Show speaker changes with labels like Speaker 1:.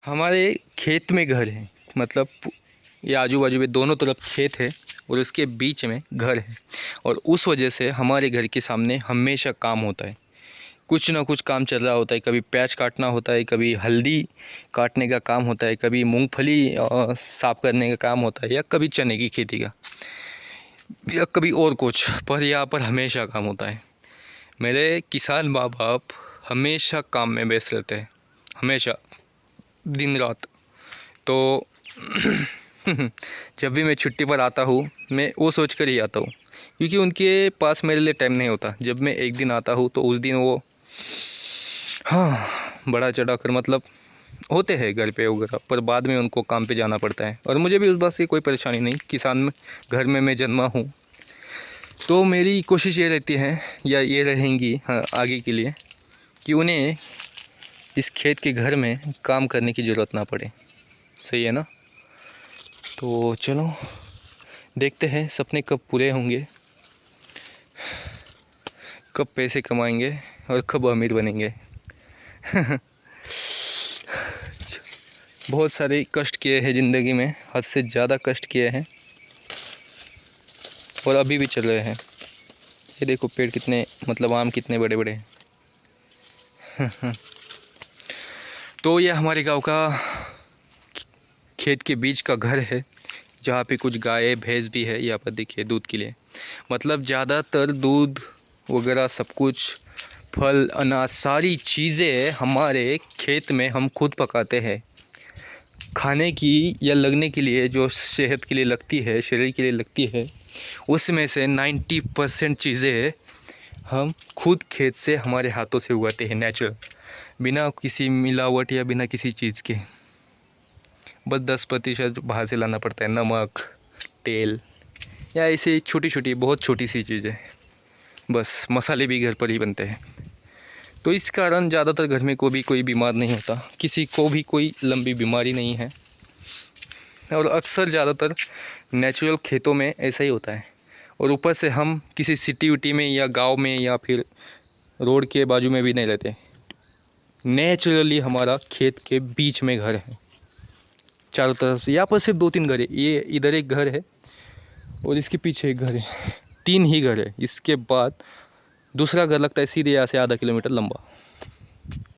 Speaker 1: हमारे खेत में घर है, मतलब ये आजू बाजू में दोनों तरफ खेत है और उसके बीच में घर है। और उस वजह से हमारे घर के सामने हमेशा काम होता है, कुछ ना कुछ काम चल रहा होता है। कभी प्याज काटना होता है, कभी हल्दी काटने का काम होता है, कभी मूंगफली साफ़ करने का काम होता है, या कभी चने की खेती का, या कभी और कुछ। पर यहाँ पर हमेशा काम होता है। मेरे किसान माँ बाप हमेशा काम में व्यस्त रहते हैं, हमेशा दिन रात। तो जब भी मैं छुट्टी पर आता हूँ मैं वो सोच कर ही आता हूँ, क्योंकि उनके पास मेरे लिए टाइम नहीं होता। जब मैं एक दिन आता हूँ तो उस दिन वो बड़ा चढ़ा कर मतलब होते हैं घर पे वगैरह, पर बाद में उनको काम पे जाना पड़ता है। और मुझे भी उस बात से कोई परेशानी नहीं, किसान में घर में मैं जन्मा हूँ। तो मेरी कोशिश ये रहती है, या ये रहेंगी आगे के लिए, कि उन्हें इस खेत के घर में काम करने की ज़रूरत ना पड़े। सही है ना? तो चलो देखते हैं सपने कब पूरे होंगे, कब पैसे कमाएंगे और कब अमीर बनेंगे। बहुत सारे कष्ट किए हैं ज़िंदगी में, हद से ज़्यादा कष्ट किए हैं और अभी भी चल रहे हैं। ये देखो पेड़ कितने, मतलब आम कितने बड़े बड़े हैं। तो ये हमारे गांव का खेत के बीच का घर है, जहाँ पे कुछ गाय भैंस भी है। यहाँ पर देखिए दूध के लिए, मतलब ज़्यादातर दूध वगैरह सब कुछ, फल अनाज सारी चीज़ें हमारे खेत में हम खुद पकाते हैं। खाने की या लगने के लिए जो सेहत के लिए लगती है, शरीर के लिए लगती है, उसमें से 90% चीज़ें हम खुद खेत से हमारे हाथों से उगाते हैं, नेचुरल, बिना किसी मिलावट या बिना किसी चीज़ के। बस 10% बाहर से लाना पड़ता है, नमक, तेल, या ऐसे छोटी छोटी बहुत छोटी सी चीज़ें। बस मसाले भी घर पर ही बनते हैं। तो इस कारण ज़्यादातर घर में कोई बीमार नहीं होता, किसी को भी कोई लंबी बीमारी नहीं है। और अक्सर ज़्यादातर नेचुरल खेतों में ऐसा ही होता है। और ऊपर से हम किसी सिटी विटी में या गांव में या फिर रोड के बाजू में भी नहीं रहते, नेचुरली हमारा खेत के बीच में घर है चारों तरफ से। यहाँ पर सिर्फ 2-3 घर है, ये इधर एक घर है और इसके पीछे एक घर है, 3 ही घर है। इसके बाद दूसरा घर लगता है सीधे यहाँ से आधा किलोमीटर लंबा।